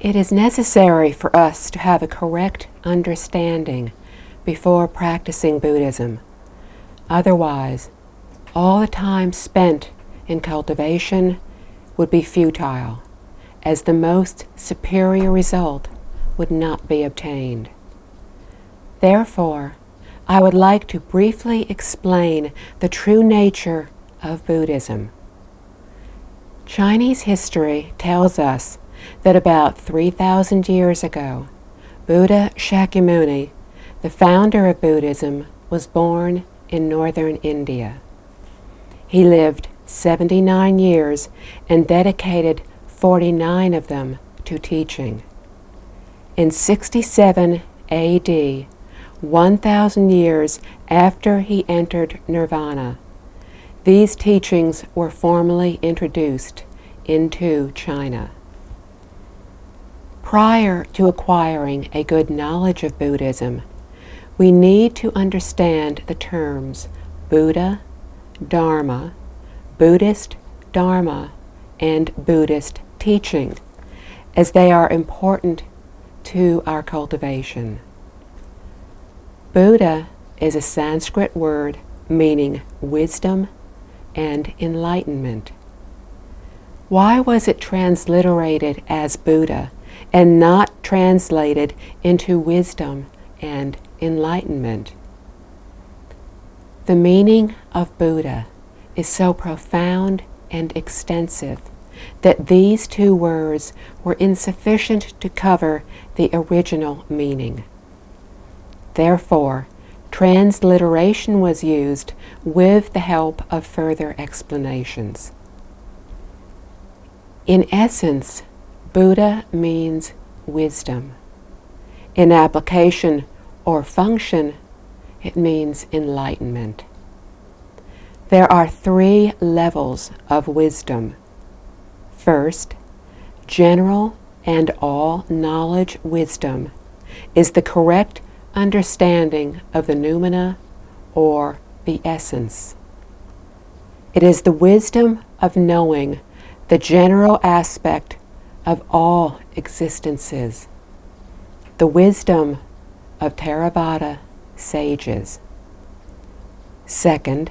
It is necessary for us to have a correct understanding before practicing Buddhism. Otherwise, all the time spent in cultivation would be futile, as the most superior result would not be obtained. Therefore, I would like to briefly explain the true nature of Buddhism. Chinese history tells us that about 3,000 years ago, Buddha Shakyamuni, the founder of Buddhism, was born in northern India. He lived 79 years and dedicated 49 of them to teaching. In 67 AD, 1,000 years after he entered nirvana, these teachings were formally introduced into China. Prior to acquiring a good knowledge of Buddhism, we need to understand the terms Buddha, Dharma, Buddhist Dharma, and Buddhist teaching, as they are important to our cultivation. Buddha is a Sanskrit word meaning wisdom and enlightenment. Why was it transliterated as Buddha and not translated into wisdom and enlightenment? The meaning of Buddha is so profound and extensive that these two words were insufficient to cover the original meaning. Therefore, transliteration was used with the help of further explanations. In essence, Buddha means wisdom. In application or function, it means enlightenment. There are 3 levels of wisdom. First, general and all knowledge wisdom is the correct understanding of the noumena or the essence. It is the wisdom of knowing the general aspect of all existences, the wisdom of Theravada sages. Second,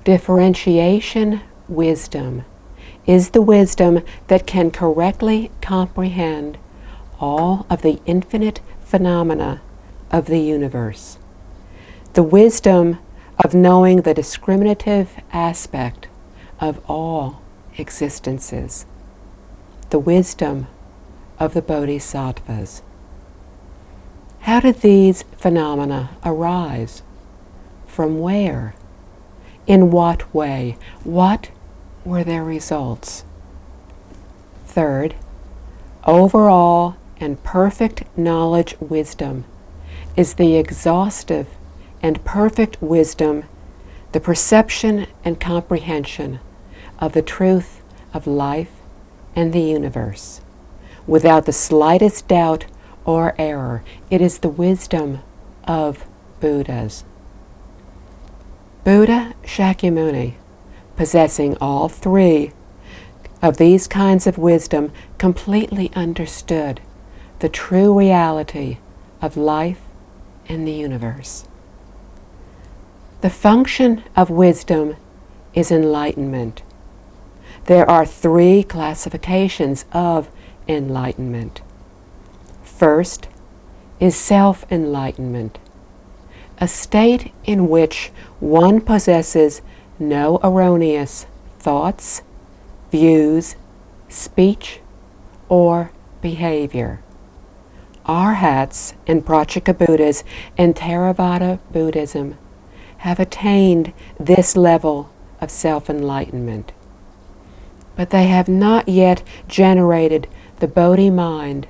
differentiation wisdom is the wisdom that can correctly comprehend all of the infinite phenomena of the universe. The wisdom of knowing the discriminative aspect of all existences. The wisdom of the Bodhisattvas. How did these phenomena arise? From where? In what way? What were their results? Third, overall and perfect knowledge wisdom is the exhaustive and perfect wisdom, the perception and comprehension of the truth of life and the universe. Without the slightest doubt or error, it is the wisdom of Buddhas. Buddha Shakyamuni, possessing all 3 of these kinds of wisdom, completely understood the true reality of life and the universe. The function of wisdom is enlightenment. There are 3 classifications of enlightenment. First is self-enlightenment, a state in which one possesses no erroneous thoughts, views, speech, or behavior. Arhats and Pratyeka Buddhas and Theravada Buddhism have attained this level of self-enlightenment, but they have not yet generated the Bodhi mind,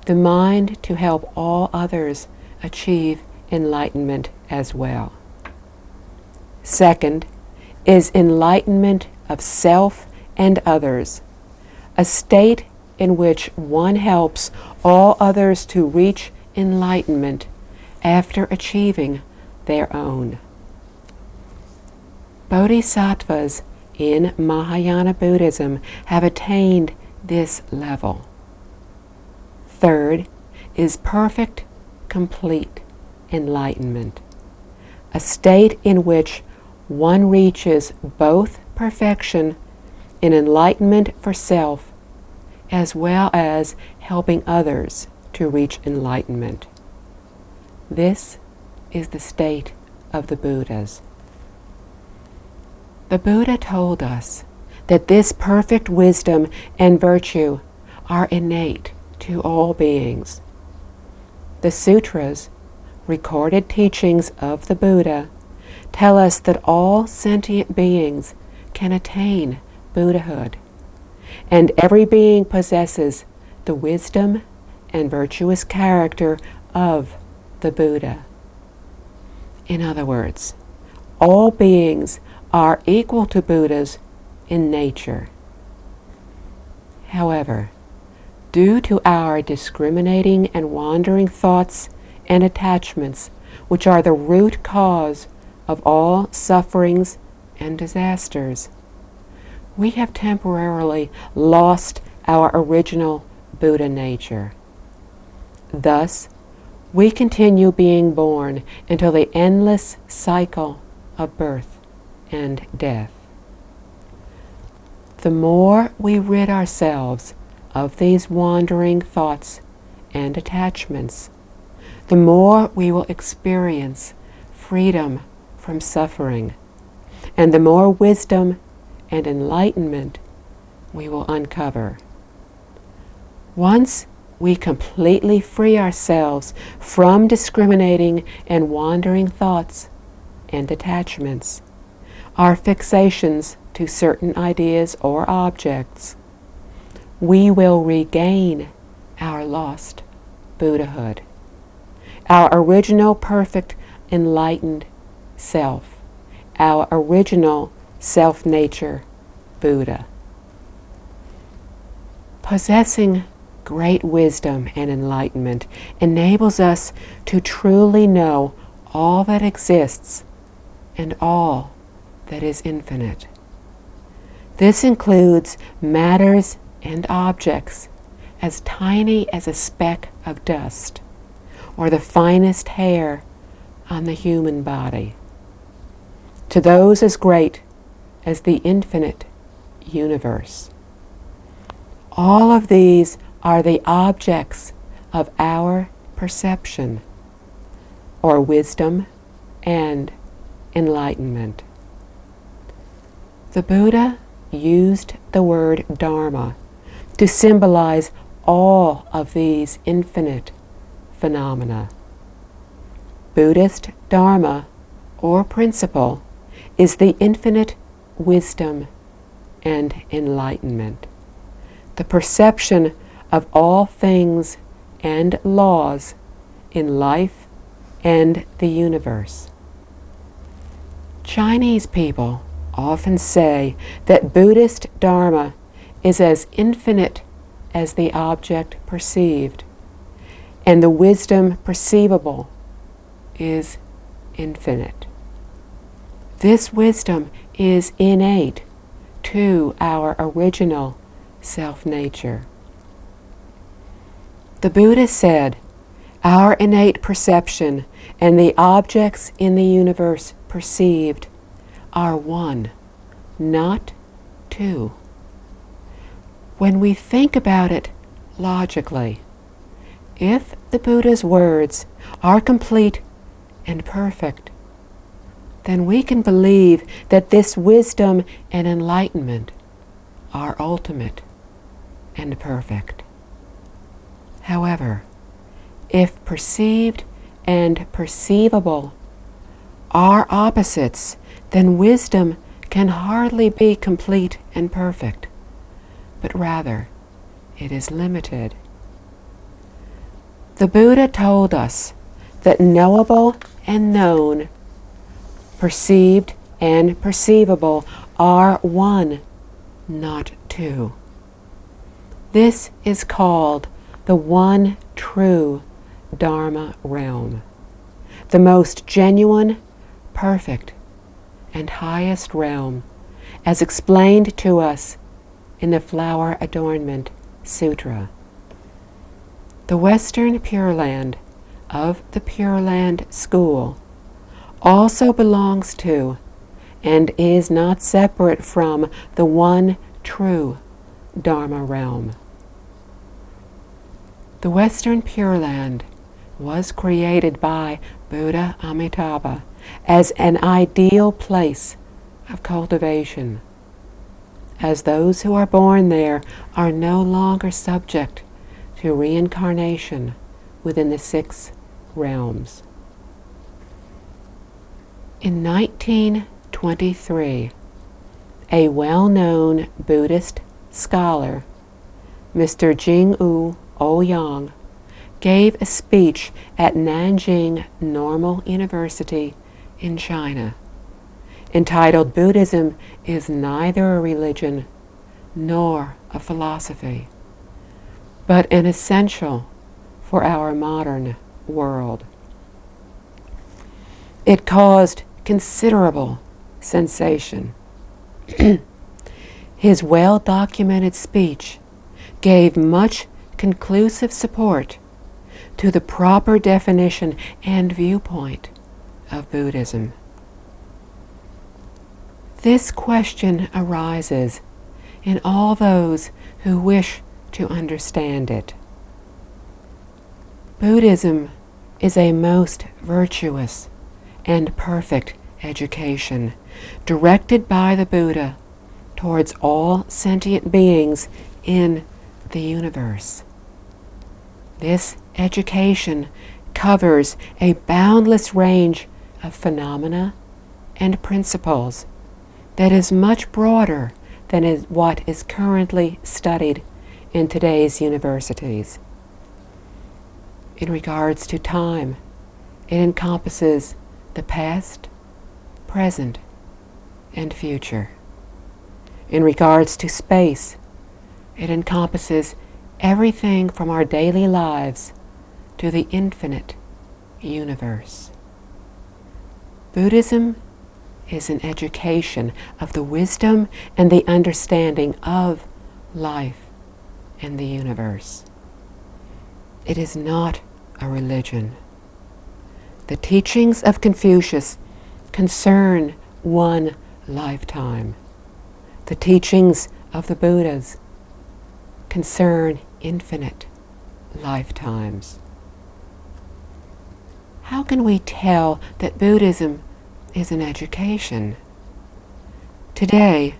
the mind to help all others achieve enlightenment as well. Second is enlightenment of self and others, a state in which one helps all others to reach enlightenment after achieving their own. Bodhisattvas in Mahayana Buddhism have attained this level. Third is perfect, complete enlightenment, a state in which one reaches both perfection in enlightenment for self as well as helping others to reach enlightenment. This is the state of the Buddhas. The Buddha told us that this perfect wisdom and virtue are innate to all beings. The sutras, recorded teachings of the Buddha, tell us that all sentient beings can attain Buddhahood, and every being possesses the wisdom and virtuous character of the Buddha. In other words, all beings are equal to Buddhas in nature. However, due to our discriminating and wandering thoughts and attachments, which are the root cause of all sufferings and disasters, we have temporarily lost our original Buddha nature. Thus, we continue being born until the endless cycle of birth and death. The more we rid ourselves of these wandering thoughts and attachments, the more we will experience freedom from suffering, and the more wisdom and enlightenment we will uncover. Once we completely free ourselves from discriminating and wandering thoughts and attachments, our fixations to certain ideas or objects, we will regain our lost Buddhahood, our original perfect enlightened self, our original self-nature Buddha. Possessing great wisdom and enlightenment enables us to truly know all that exists and all that is infinite. This includes matters and objects as tiny as a speck of dust or the finest hair on the human body, to those as great as the infinite universe. All of these are the objects of our perception, or wisdom and enlightenment. The Buddha used the word Dharma to symbolize all of these infinite phenomena. Buddhist Dharma, or principle, is the infinite wisdom and enlightenment, the perception of all things and laws in life and the universe. Chinese people often say that Buddhist Dharma is as infinite as the object perceived, and the wisdom perceivable is infinite. This wisdom is innate to our original self-nature. The Buddha said, "Our innate perception and the objects in the universe perceived are one, not two." When we think about it logically, if the Buddha's words are complete and perfect, then we can believe that this wisdom and enlightenment are ultimate and perfect. However, if perceived and perceivable are opposites, then wisdom can hardly be complete and perfect, but rather it is limited. The Buddha told us that knowable and known, perceived and perceivable are one, not two. This is called the one true Dharma realm, the most genuine, perfect, and highest realm, as explained to us in the Flower Adornment Sutra. The Western Pure Land of the Pure Land School also belongs to and is not separate from the one true Dharma realm. The Western Pure Land was created by Buddha Amitabha as an ideal place of cultivation, as those who are born there are no longer subject to reincarnation within the 6 realms. In 1923, a well-known Buddhist scholar, Mr. Jing-U Ouyang, gave a speech at Nanjing Normal University in China, entitled "Buddhism is neither a religion nor a philosophy, but an essential for our modern world." It caused considerable sensation. His well-documented speech gave much conclusive support to the proper definition and viewpoint of Buddhism. This question arises in all those who wish to understand it. Buddhism is a most virtuous and perfect education directed by the Buddha towards all sentient beings in the universe. This education covers a boundless range of phenomena and principles that is much broader than what is currently studied in today's universities. In regards to time, it encompasses the past, present, and future. In regards to space, it encompasses everything from our daily lives to the infinite universe. Buddhism is an education of the wisdom and the understanding of life and the universe. It is not a religion. The teachings of Confucius concern one lifetime. The teachings of the Buddhas concern infinite lifetimes. How can we tell that Buddhism is an education? Today,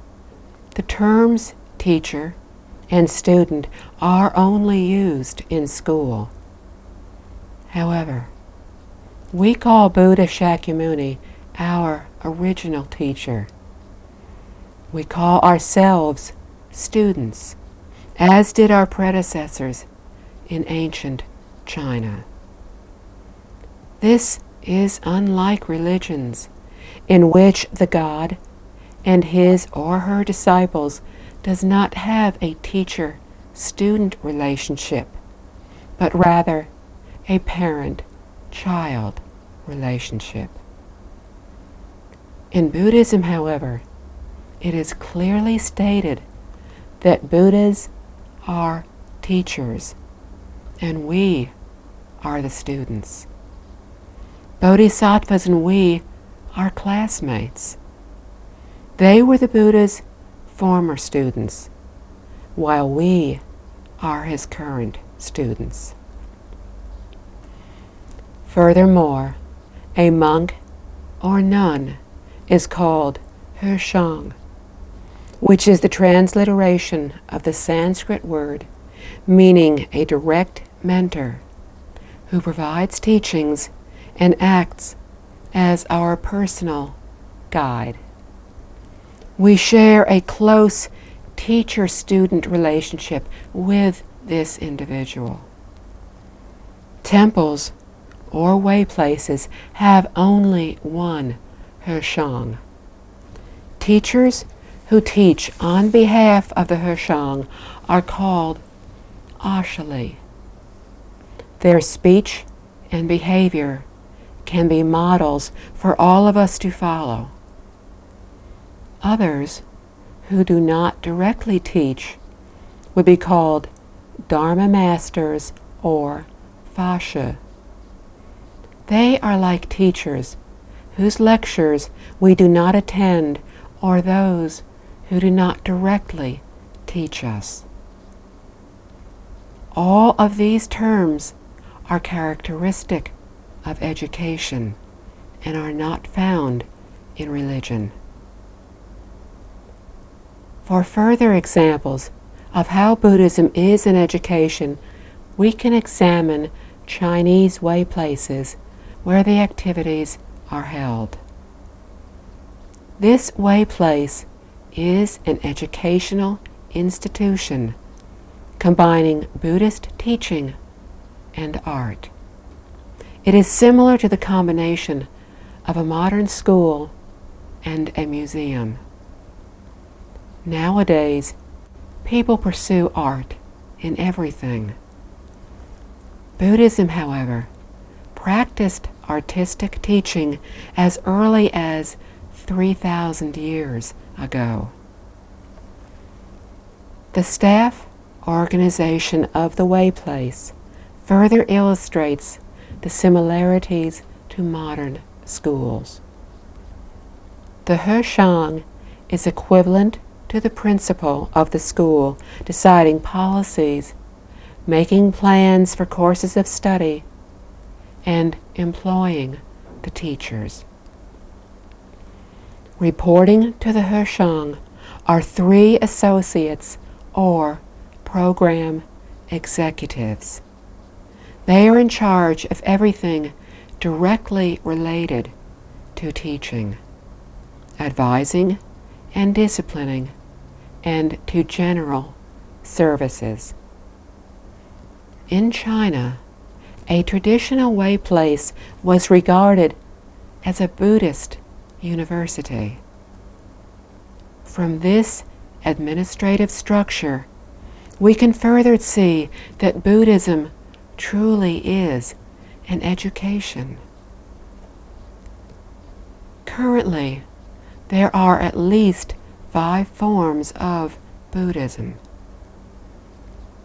the terms teacher and student are only used in school. However, we call Buddha Shakyamuni our original teacher. We call ourselves students, as did our predecessors in ancient China. This is unlike religions, in which the God and his or her disciples does not have a teacher-student relationship, but rather a parent-child relationship. In Buddhism, however, it is clearly stated that Buddhas are teachers and we are the students. Bodhisattvas and we are classmates. They were the Buddha's former students, while we are his current students. Furthermore, a monk or nun is called Hershang, which is the transliteration of the Sanskrit word meaning a direct mentor who provides teachings and acts as our personal guide. We share a close teacher-student relationship with this individual. Temples or way places have only one Hershang. Teachers who teach on behalf of the Hershang are called Ashali. Their speech and behavior can be models for all of us to follow. Others who do not directly teach would be called Dharma masters or fascia. They are like teachers whose lectures we do not attend, or those who do not directly teach us. All of these terms are characteristic of education and are not found in religion. For further examples of how Buddhism is an education, we can examine Chinese way places where the activities are held. This way place is an educational institution combining Buddhist teaching and art. It is similar to the combination of a modern school and a museum. Nowadays, people pursue art in everything. Buddhism, however, practiced artistic teaching as early as 3,000 years ago. The staff organization of the way place further illustrates the similarities to modern schools. The Heshang is equivalent to the principal of the school, deciding policies, making plans for courses of study, and employing the teachers. Reporting to the Heshang are 3 associates or program executives. They are in charge of everything directly related to teaching, advising and disciplining, and to general services. In China, a traditional way place was regarded as a Buddhist university. From this administrative structure, we can further see that Buddhism truly is an education. Currently, there are at least 5 forms of Buddhism.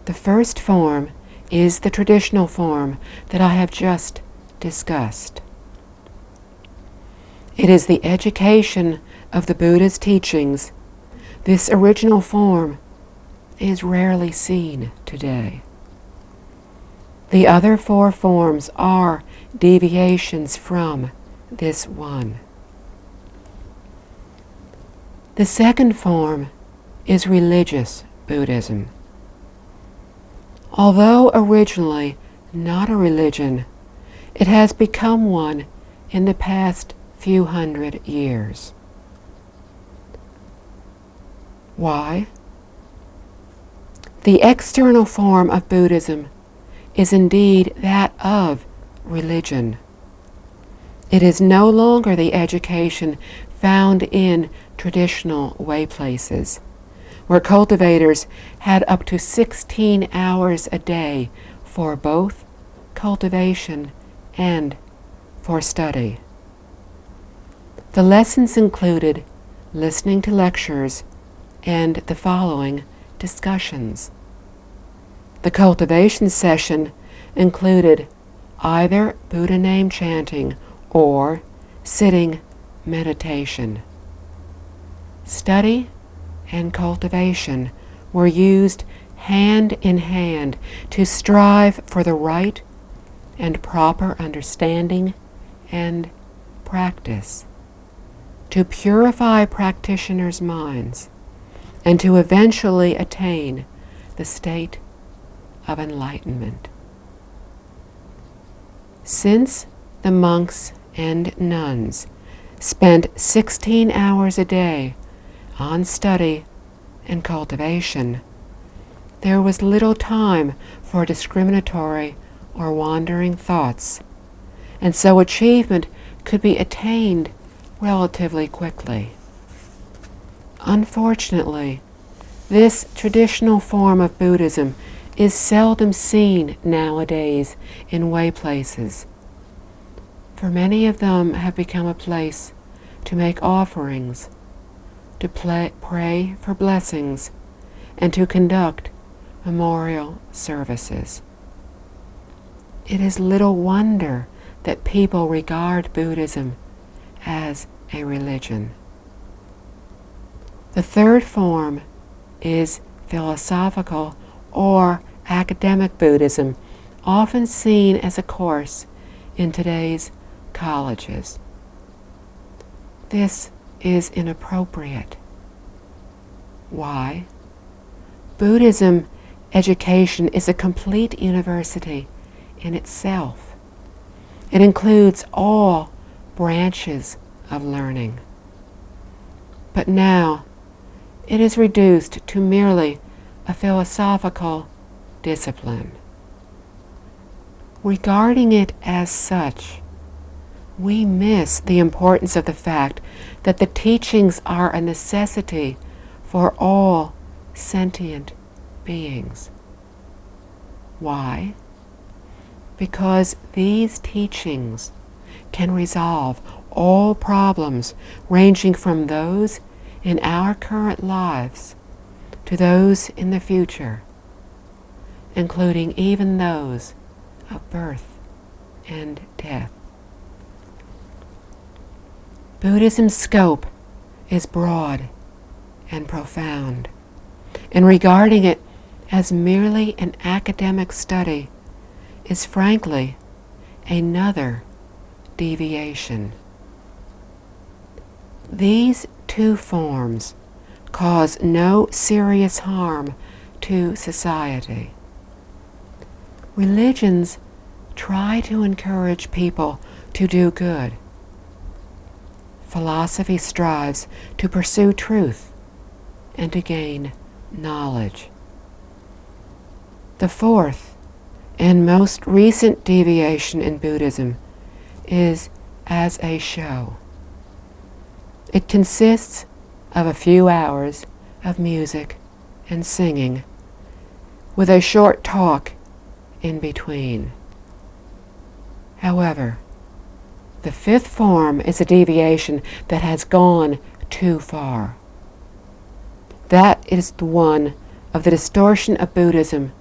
The first form is the traditional form that I have just discussed. It is the education of the Buddha's teachings. This original form is rarely seen today. The other 4 forms are deviations from this one. The second form is religious Buddhism. Although originally not a religion, it has become one in the past few hundred years. Why? The external form of Buddhism is indeed that of religion. It is no longer the education found in traditional way places, where cultivators had up to 16 hours a day for both cultivation and for study. The lessons included listening to lectures and the following discussions. The cultivation session included either Buddha name chanting or sitting meditation. Study and cultivation were used hand in hand to strive for the right and proper understanding and practice, to purify practitioners' minds, and to eventually attain the state of enlightenment. Since the monks and nuns spent 16 hours a day on study and cultivation, there was little time for discriminatory or wandering thoughts, and so achievement could be attained relatively quickly. Unfortunately, this traditional form of Buddhism is seldom seen nowadays in way places, for many of them have become a place to make offerings, to pray for blessings, and to conduct memorial services. it is little wonder that people regard Buddhism as a religion. The third form is philosophical or academic Buddhism, often seen as a course in today's colleges. This is inappropriate. Why? Buddhism education is a complete university in itself. It includes all branches of learning. But now it is reduced to merely a philosophical discipline. Regarding it as such, we miss the importance of the fact that the teachings are a necessity for all sentient beings. Why? Because these teachings can resolve all problems ranging from those in our current lives to those in the future, including even those of birth and death. Buddhism's scope is broad and profound, and regarding it as merely an academic study is frankly another deviation. These two forms cause no serious harm to society. Religions try to encourage people to do good. Philosophy strives to pursue truth and to gain knowledge. The fourth and most recent deviation in Buddhism is as a show. It consists of a few hours of music and singing, with a short talk in between. However, the fifth form is a deviation that has gone too far. That is the one of the distortion of Buddhism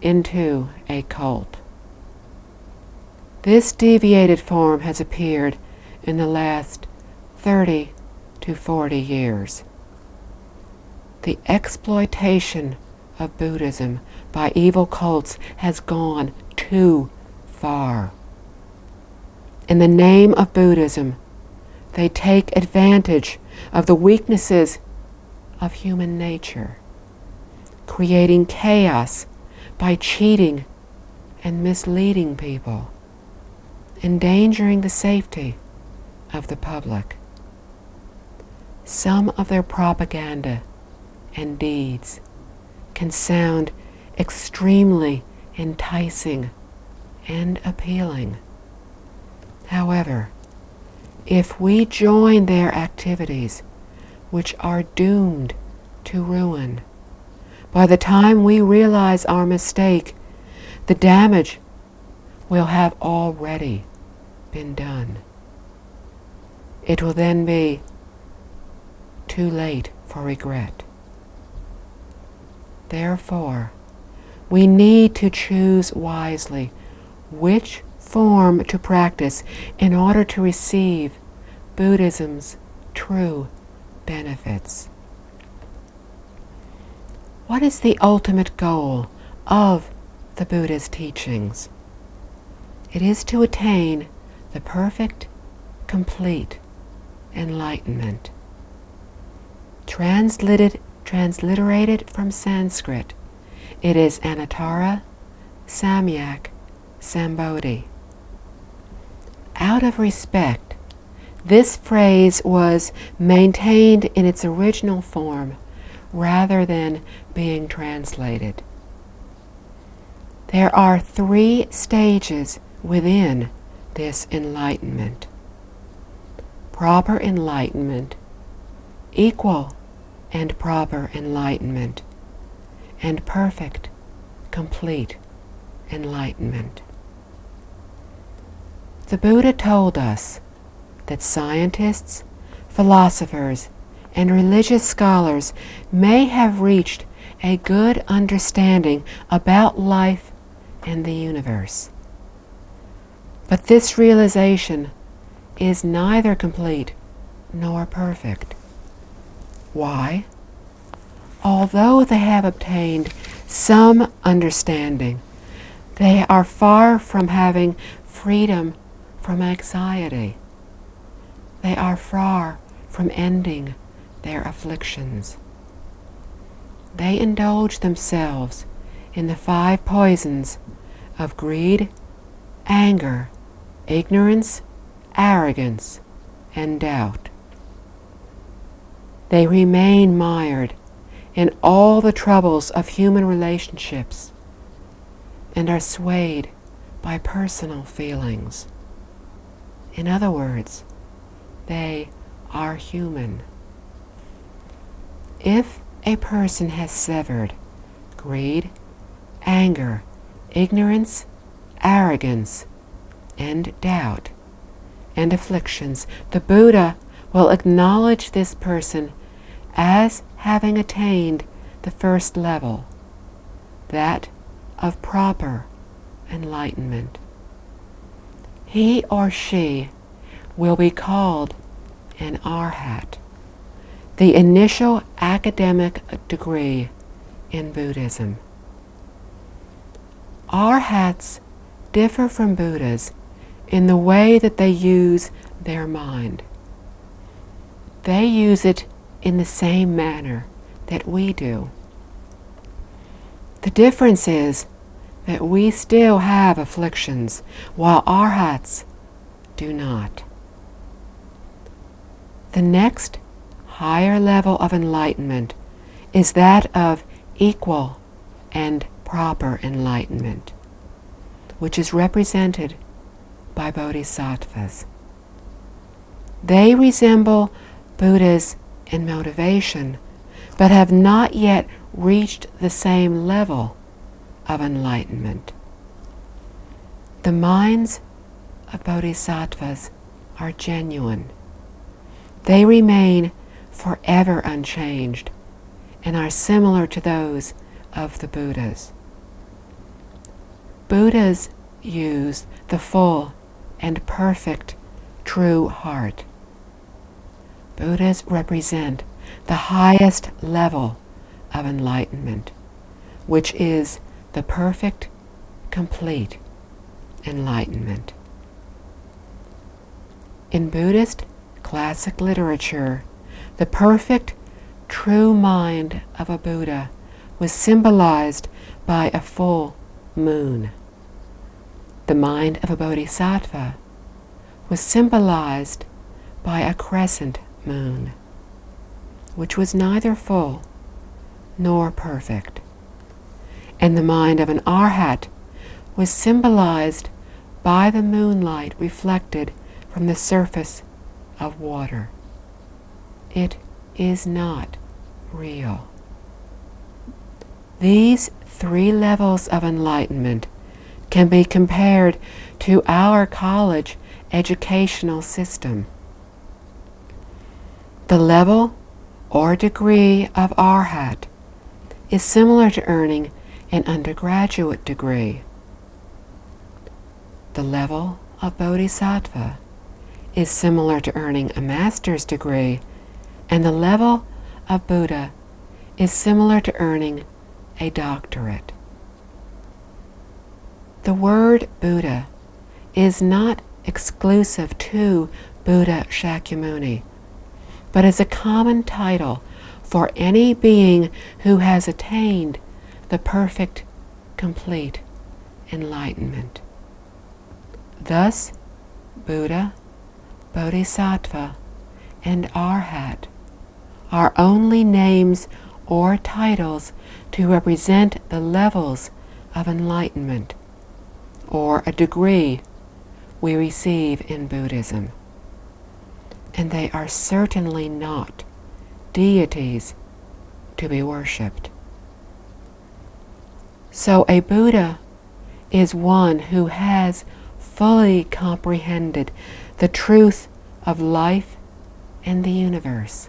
into a cult. This deviated form has appeared in the last 30 to 40 years. The exploitation of Buddhism by evil cults has gone too far. In the name of Buddhism, they take advantage of the weaknesses of human nature, creating chaos by cheating and misleading people, endangering the safety of the public. Some of their propaganda and deeds can sound extremely enticing and appealing. However, if we join their activities, which are doomed to ruin, by the time we realize our mistake, the damage will have already been done. It will then be too late for regret. Therefore, we need to choose wisely which form to practice in order to receive Buddhism's true benefits. What is the ultimate goal of the Buddha's teachings? It is to attain the perfect, complete enlightenment. Transliterated from Sanskrit, it is Anuttara Samyak Sambodhi. Out of respect, this phrase was maintained in its original form rather than being translated. There are 3 stages within this enlightenment: proper enlightenment, equal and proper enlightenment, and perfect, complete enlightenment. The Buddha told us that scientists, philosophers, and religious scholars may have reached a good understanding about life and the universe, But this realization is neither complete nor perfect. Why? Although they have obtained some understanding, they are far from having freedom from anxiety. They are far from ending their afflictions. They indulge themselves in the 5 poisons of greed, anger, ignorance, arrogance, and doubt. They remain mired in all the troubles of human relationships and are swayed by personal feelings. In other words, they are human. If a person has severed greed, anger, ignorance, arrogance, and doubt, and afflictions, the Buddha will acknowledge this person as having attained the first level, that of proper enlightenment. He or she will be called an arhat, the initial academic degree in Buddhism. Arhats differ from Buddhas in the way that they use their mind. They use it in the same manner that we do. The difference is that we still have afflictions, while arhats do not. The next higher level of enlightenment is that of equal and proper enlightenment, which is represented by Bodhisattvas. They resemble Buddhas in motivation, but have not yet reached the same level of enlightenment. The minds of Bodhisattvas are genuine. They remain forever unchanged and are similar to those of the Buddhas. Buddhas use the full and perfect true heart. Buddhas represent the highest level of enlightenment, which is the perfect, complete enlightenment. In Buddhist classic literature, the perfect, true mind of a Buddha was symbolized by a full moon. The mind of a Bodhisattva was symbolized by a crescent moon, which was neither full nor perfect. And the mind of an arhat was symbolized by the moonlight reflected from the surface of water. It is not real. These 3 levels of enlightenment can be compared to our college educational system. The level or degree of arhat is similar to earning an undergraduate degree. The level of bodhisattva is similar to earning a master's degree, and the level of Buddha is similar to earning a doctorate. The word Buddha is not exclusive to Buddha Shakyamuni, but is a common title for any being who has attained the perfect, complete enlightenment. Thus, Buddha, Bodhisattva, and Arhat are only names or titles to represent the levels of enlightenment, or a degree we receive in Buddhism. And they are certainly not deities to be worshipped. So a Buddha is one who has fully comprehended the truth of life and the universe,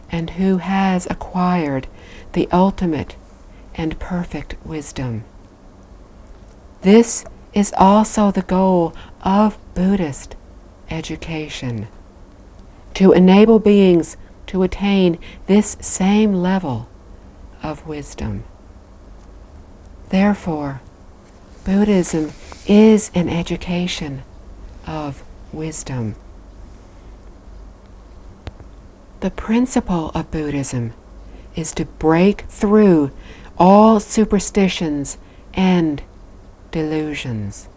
and who has acquired the ultimate and perfect wisdom. This is also the goal of Buddhist education, to enable beings to attain this same level of wisdom. Therefore, Buddhism is an education of wisdom. The principle of Buddhism is to break through all superstitions and delusions.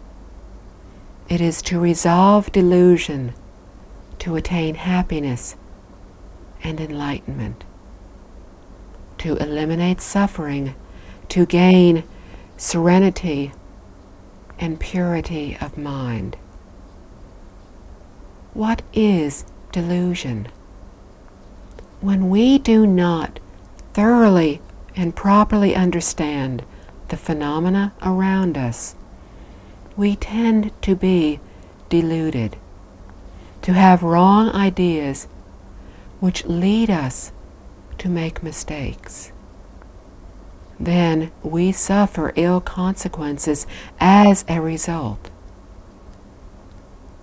It is to resolve delusion, to attain happiness and enlightenment, to eliminate suffering, to gain serenity and purity of mind. What is delusion? When we do not thoroughly and properly understand the phenomena around us, we tend to be deluded, to have wrong ideas which lead us to make mistakes. Then we suffer ill consequences as a result.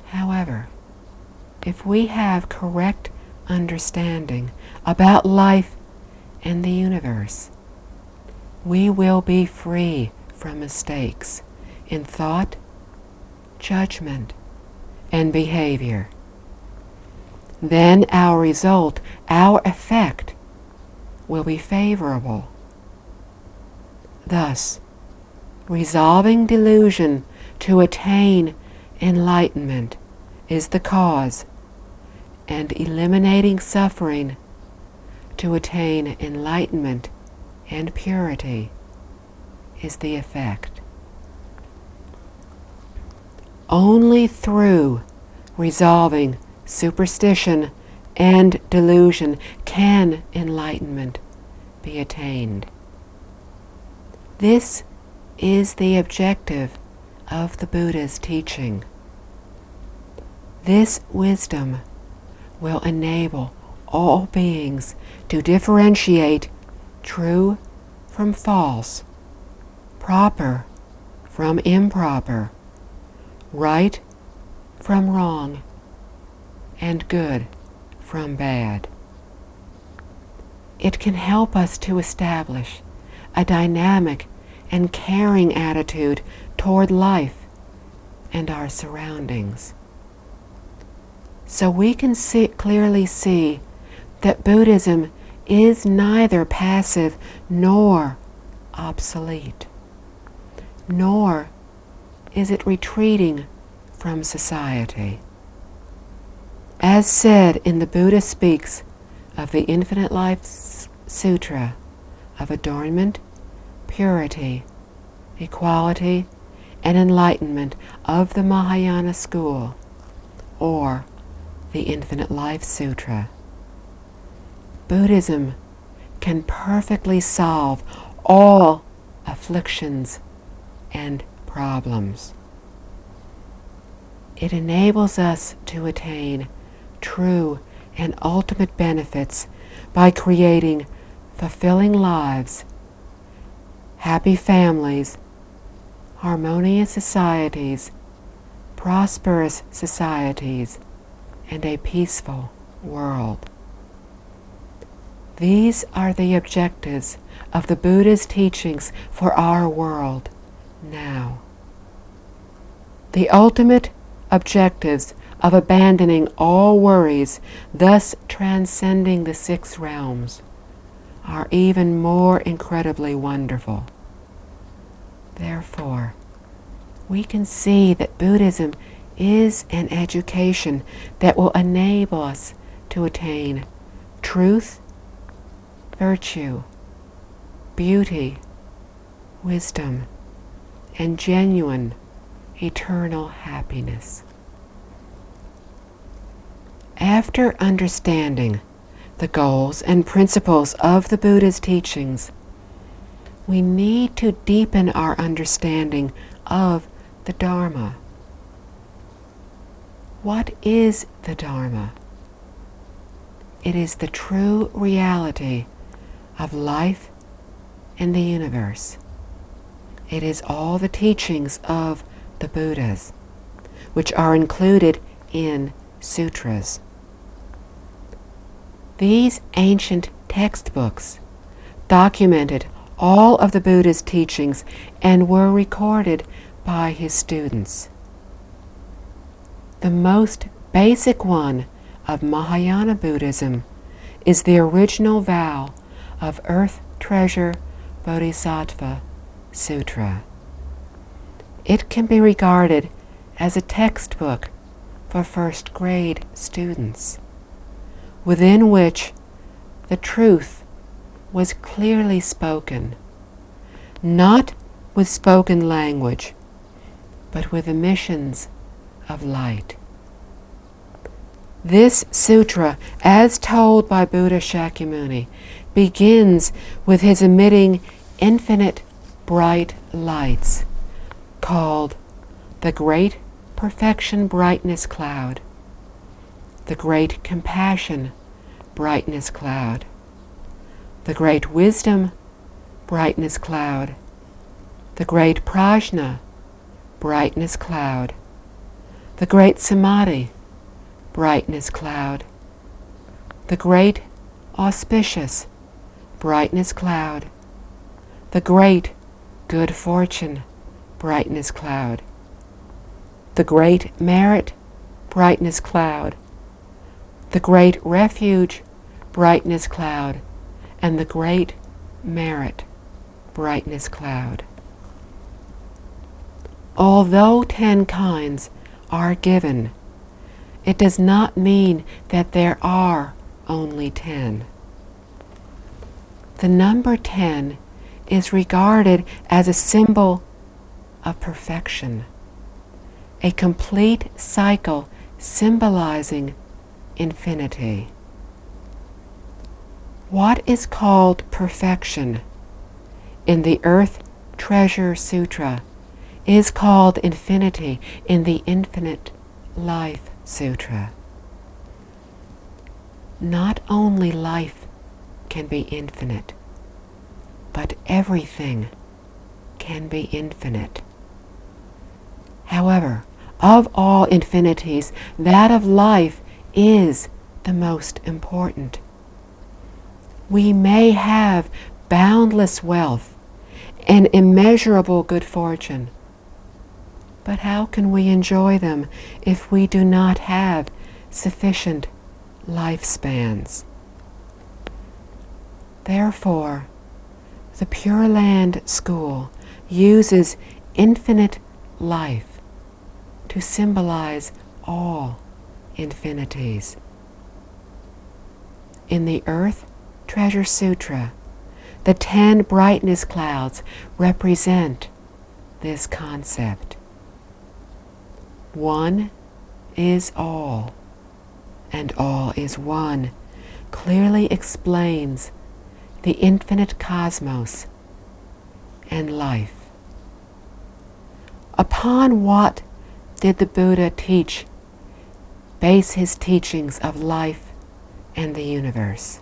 However, if we have correct understanding about life and the universe, we will be free from mistakes in thought, judgment, and behavior. Then our result, our effect, will be favorable. Thus, resolving delusion to attain enlightenment is the cause, and eliminating suffering to attain enlightenment and purity is the effect. Only through resolving superstition and delusion can enlightenment be attained. This is the objective of the Buddha's teaching. This wisdom will enable all beings to differentiate true from false, proper from improper, right from wrong, and good from bad. It can help us to establish a dynamic and caring attitude toward life and our surroundings. So we can clearly see that Buddhism is neither passive nor obsolete, nor is it retreating from society. As said in the Buddha Speaks of the Infinite Life Sutra of adornment, purity, equality, and enlightenment of the Mahayana school, or the Infinite Life Sutra. Buddhism can perfectly solve all afflictions and problems. It enables us to attain true and ultimate benefits by creating fulfilling lives, happy families, harmonious societies, prosperous societies, and a peaceful world. These are the objectives of the Buddha's teachings for our world now. The ultimate objectives of abandoning all worries, thus transcending the 6 realms, are even more incredibly wonderful. Therefore, we can see that Buddhism is an education that will enable us to attain truth, virtue, beauty, wisdom, and genuine eternal happiness. After understanding the goals and principles of the Buddha's teachings, we need to deepen our understanding of the Dharma. What is the Dharma? It is the true reality of life and the universe. It is all the teachings of the Buddhas, which are included in sutras. These ancient textbooks documented all of the Buddha's teachings and were recorded by his students. The most basic one of Mahayana Buddhism is the original vow of Earth Treasure Bodhisattva Sutra. It can be regarded as a textbook for first grade students, within which the truth was clearly spoken, not with spoken language, but with emissions of light. This sutra, as told by Buddha Shakyamuni, begins with his emitting infinite bright lights, called the Great Perfection Brightness Cloud, the Great Compassion Brightness Cloud, the Great Wisdom Brightness Cloud, the Great Prajna Brightness Cloud, the Great Samadhi Brightness Cloud, the Great Auspicious Brightness Cloud, the Great Good Fortune Brightness Cloud, the Great Merit Brightness Cloud, the Great Refuge Brightness Cloud, and the Great Merit Brightness Cloud. Although 10 kinds are given, it does not mean that there are only 10. The number 10 is regarded as a symbol of perfection, a complete cycle symbolizing infinity. What is called perfection in the Earth Treasure Sutra is called infinity in the Infinite Life Sutra. Not only life can be infinite, but everything can be infinite. However, of all infinities, that of life is the most important. We may have boundless wealth and immeasurable good fortune, but how can we enjoy them if we do not have sufficient lifespans? Therefore, the Pure Land School uses infinite life to symbolize all infinities. In the Earth Treasure Sutra, the 10 brightness clouds represent this concept. One is all, and all is one, clearly explains the infinite cosmos and life. Upon what did the Buddha base his teachings of life and the universe?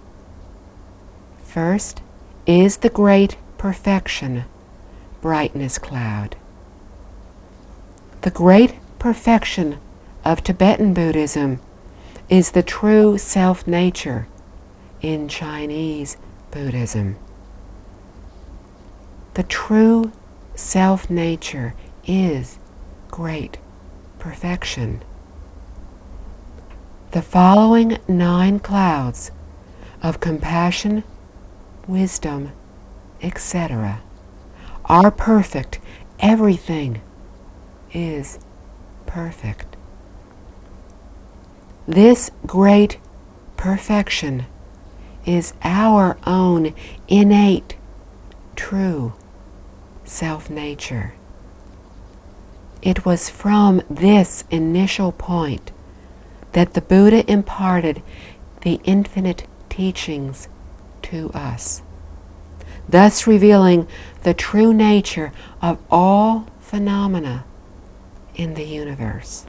First is the Great Perfection Brightness Cloud. The Great Perfection of Tibetan Buddhism is the true self-nature in Chinese Buddhism. The true self-nature is great perfection. The following 9 clouds of compassion, wisdom, etc. are perfect. Everything is perfect. This great perfection is our own innate, true self-nature. It was from this initial point that the Buddha imparted the infinite teachings to us, thus revealing the true nature of all phenomena in the universe.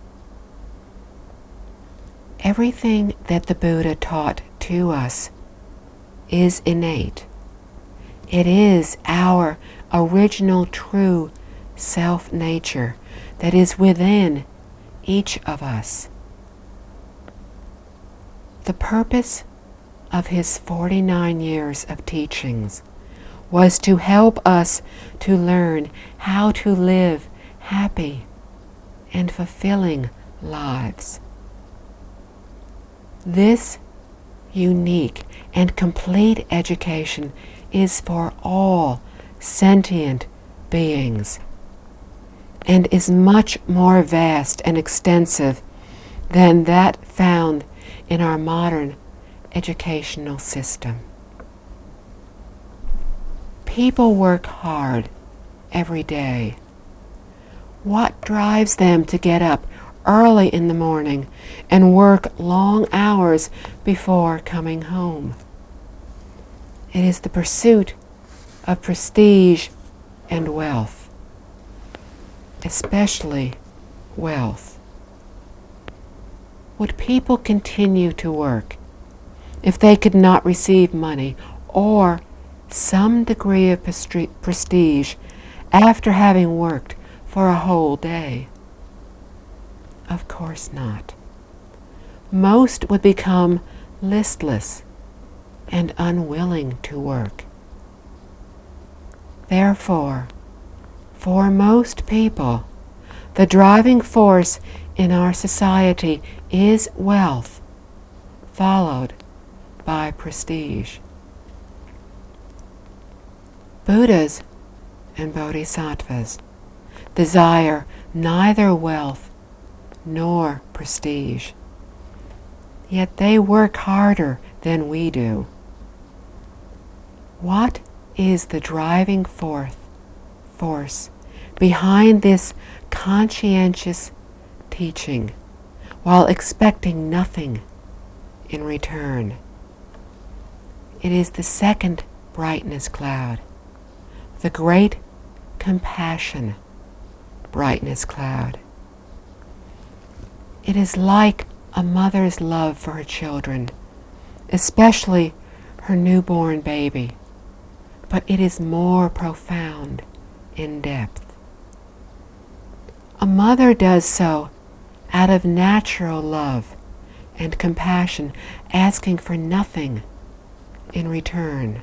Everything that the Buddha taught to us is innate. It is our original true self-nature that is within each of us. The purpose of his 49 years of teachings was to help us to learn how to live happy and fulfilling lives. This unique and complete education is for all sentient beings and is much more vast and extensive than that found in our modern educational system. People work hard every day. What drives them to get up early in the morning and work long hours before coming home? It is the pursuit of prestige and wealth, especially wealth. Would people continue to work if they could not receive money or some degree of prestige after having worked for a whole day? Of course not. Most would become listless and unwilling to work. Therefore, for most people, the driving force in our society is wealth, followed by prestige. Buddhas and Bodhisattvas desire neither wealth nor prestige, yet they work harder than we do. What is the driving force behind this conscientious teaching while expecting nothing in return? It is the second brightness cloud, the great compassion brightness cloud. It is like a mother's love for her children, especially her newborn baby, but it is more profound in depth. A mother does so out of natural love and compassion, asking for nothing in return.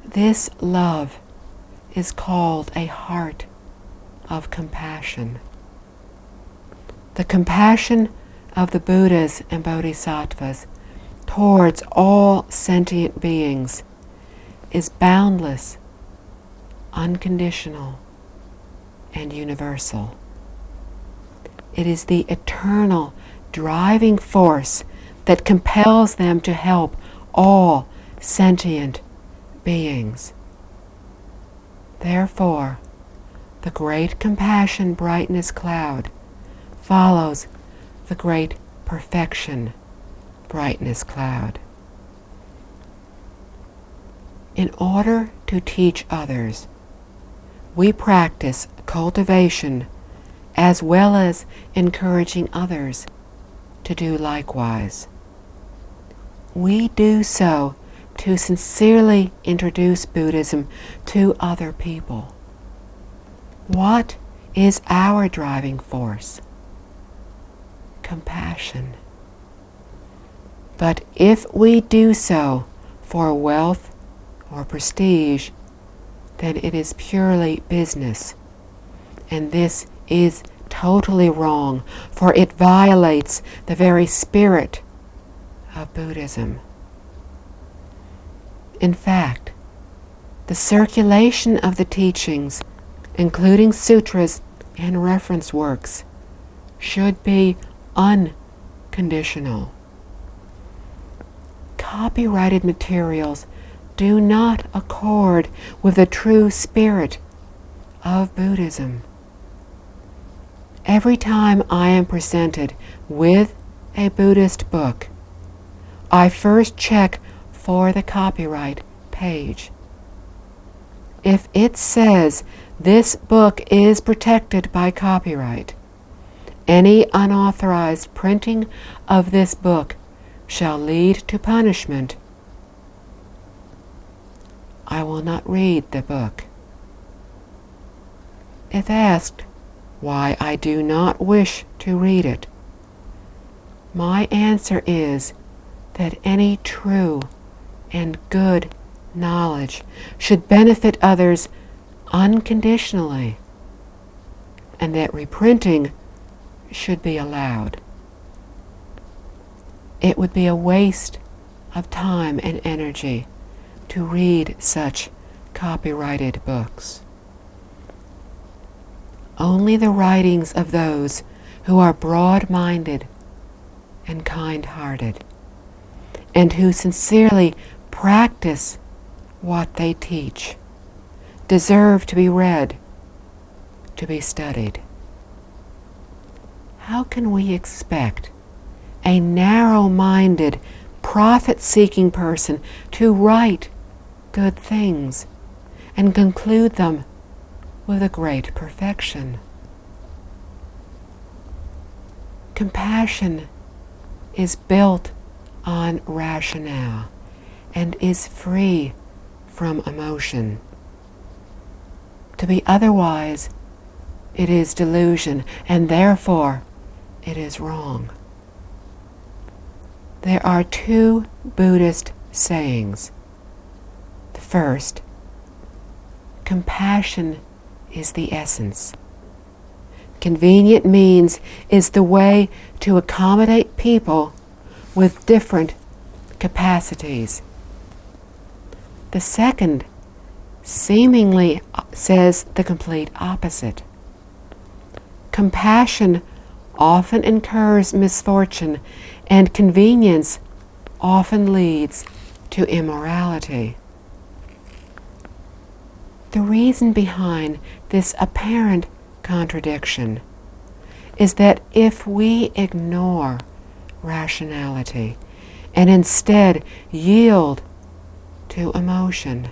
This love is called a heart of compassion. The compassion of the Buddhas and Bodhisattvas towards all sentient beings is boundless, unconditional, and universal. It is the eternal driving force that compels them to help all sentient beings. Therefore, the great compassion brightness cloud follows the great perfection brightness cloud. In order to teach others, we practice cultivation as well as encouraging others to do likewise. We do so to sincerely introduce Buddhism to other people. What is our driving force? Compassion. But if we do so for wealth or prestige, then it is purely business. And this is totally wrong, for it violates the very spirit of Buddhism. In fact, the circulation of the teachings, including sutras and reference works, should be unconditional. Copyrighted materials do not accord with the true spirit of Buddhism. Every time I am presented with a Buddhist book, I first check for the copyright page. If it says this book is protected by copyright, any unauthorized printing of this book shall lead to punishment. I will not read the book. If asked why I do not wish to read it, my answer is that any true and good knowledge should benefit others unconditionally, and that reprinting should be allowed. It would be a waste of time and energy to read such copyrighted books. Only the writings of those who are broad-minded and kind-hearted, and who sincerely practice what they teach, deserve to be read, to be studied. How can we expect a narrow-minded, profit-seeking person to write good things and conclude them with a great perfection? Compassion is built on rationale and is free from emotion. To be otherwise, it is delusion, and therefore it is wrong. There are two Buddhist sayings. The first, compassion is the essence. Convenient means is the way to accommodate people with different capacities. The second seemingly says the complete opposite. Compassion often incurs misfortune, and convenience often leads to immorality. The reason behind this apparent contradiction is that if we ignore rationality and instead yield to emotion,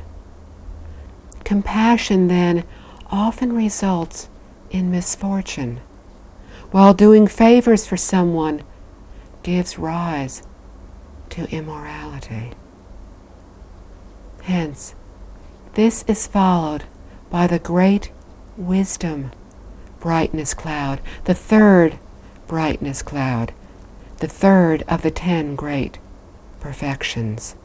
compassion then often results in misfortune, while doing favors for someone gives rise to immorality. Hence, this is followed by the great wisdom brightness cloud, the third brightness cloud, the third of the 10 great perfections.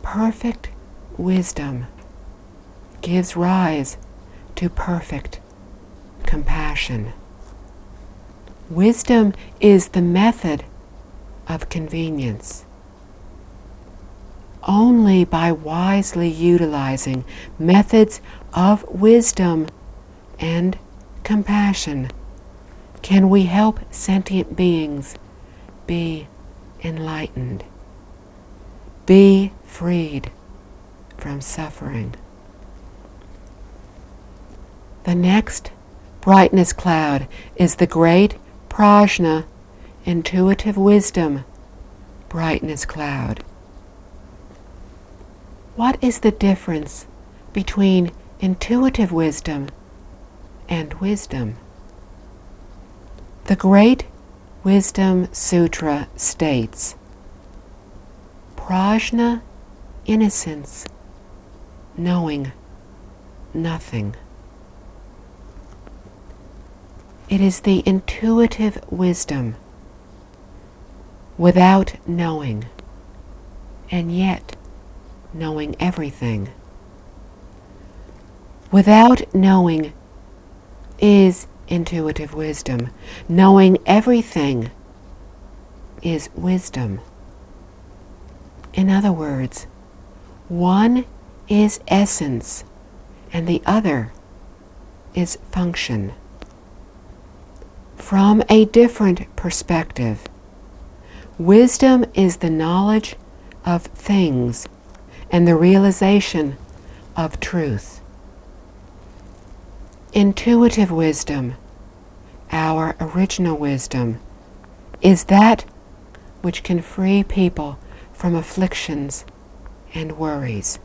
Perfect wisdom gives rise to perfect compassion. Wisdom is the method of convenience. Only by wisely utilizing methods of wisdom and compassion can we help sentient beings be enlightened, be freed from suffering. The next brightness cloud is the great prajna, intuitive wisdom brightness cloud. What is the difference between intuitive wisdom and wisdom? The Great Wisdom Sutra states, prajna, innocence, knowing nothing. It is the intuitive wisdom without knowing, and yet knowing everything. Without knowing is intuitive wisdom. Knowing everything is wisdom. In other words, one is essence and the other is function. From a different perspective, wisdom is the knowledge of things and the realization of truth. Intuitive wisdom, our original wisdom, is that which can free people from afflictions and worries.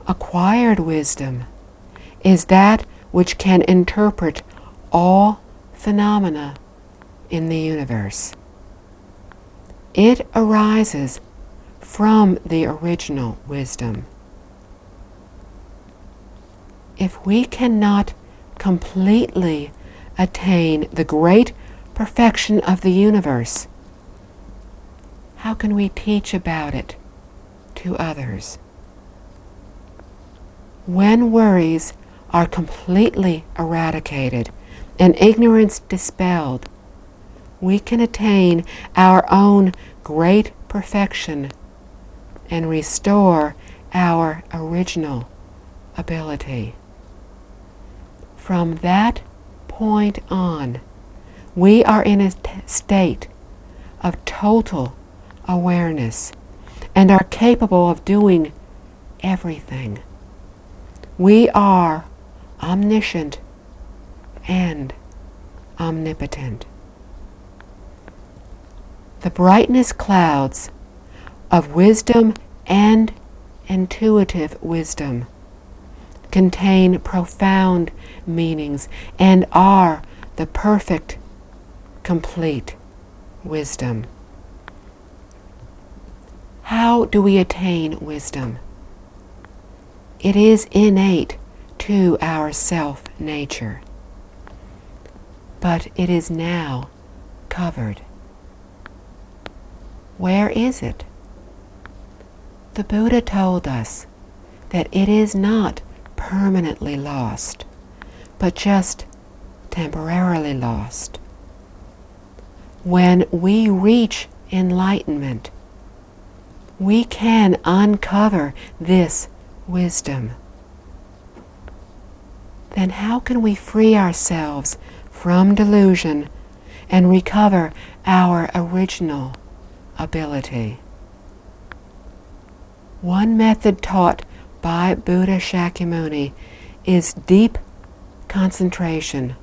Acquired wisdom is that which can interpret all phenomena in the universe. It arises from the original wisdom. if we cannot completely attain the great perfection of the universe, how can we teach about it to others? When worries are completely eradicated and ignorance dispelled, we can attain our own great perfection and restore our original ability. From that point on, we are in a state of total awareness and are capable of doing everything. We are omniscient and omnipotent. The brightness clouds of wisdom and intuitive wisdom contain profound meanings and are the perfect, complete wisdom. How do we attain wisdom? It is innate to our self-nature, but it is now covered. Where is it? The Buddha told us that it is not permanently lost, but just temporarily lost. When we reach enlightenment, we can uncover this wisdom. Then how can we free ourselves from delusion and recover our original ability? One method taught by Buddha Shakyamuni is deep concentration,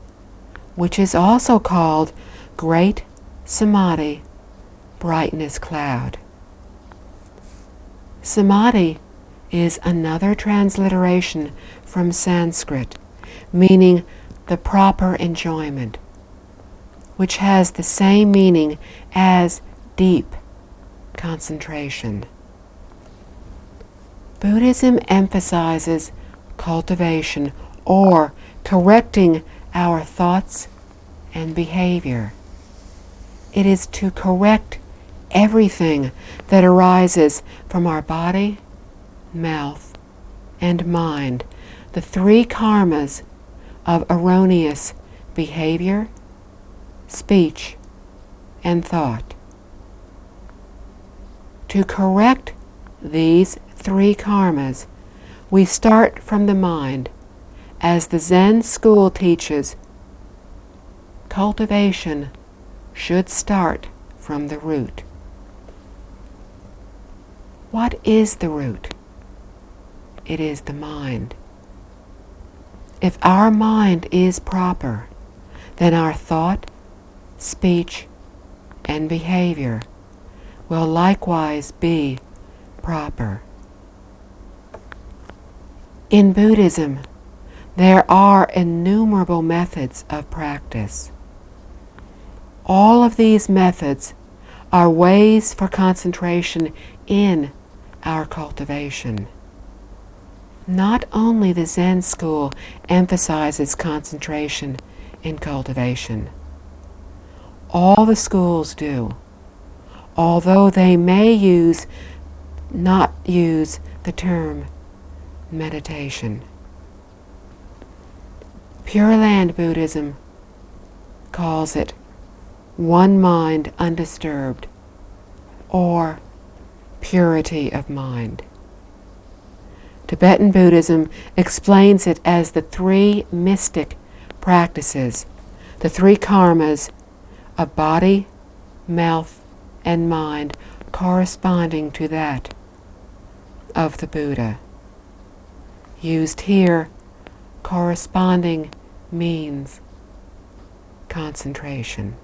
which is also called Great Samadhi, brightness cloud. Samadhi is another transliteration from Sanskrit, meaning the proper enjoyment, which has the same meaning as deep concentration. Buddhism emphasizes cultivation or correcting our thoughts and behavior. It is to correct everything that arises from our body, mouth, and mind, the three karmas of erroneous behavior, speech, and thought. To correct these three karmas, we start from the mind. As the Zen school teaches, cultivation should start from the root. What is the root? It is the mind. If our mind is proper, then our thought, speech, and behavior will likewise be proper. In Buddhism, there are innumerable methods of practice. All of these methods are ways for concentration in our cultivation. Not only the Zen school emphasizes concentration in cultivation. All the schools do, although they may not use the term meditation. Pure Land Buddhism calls it one mind undisturbed, or purity of mind. Tibetan Buddhism explains it as the three mystic practices, the three karmas of body, mouth, and mind, corresponding to that of the Buddha. Used here, corresponding means concentration.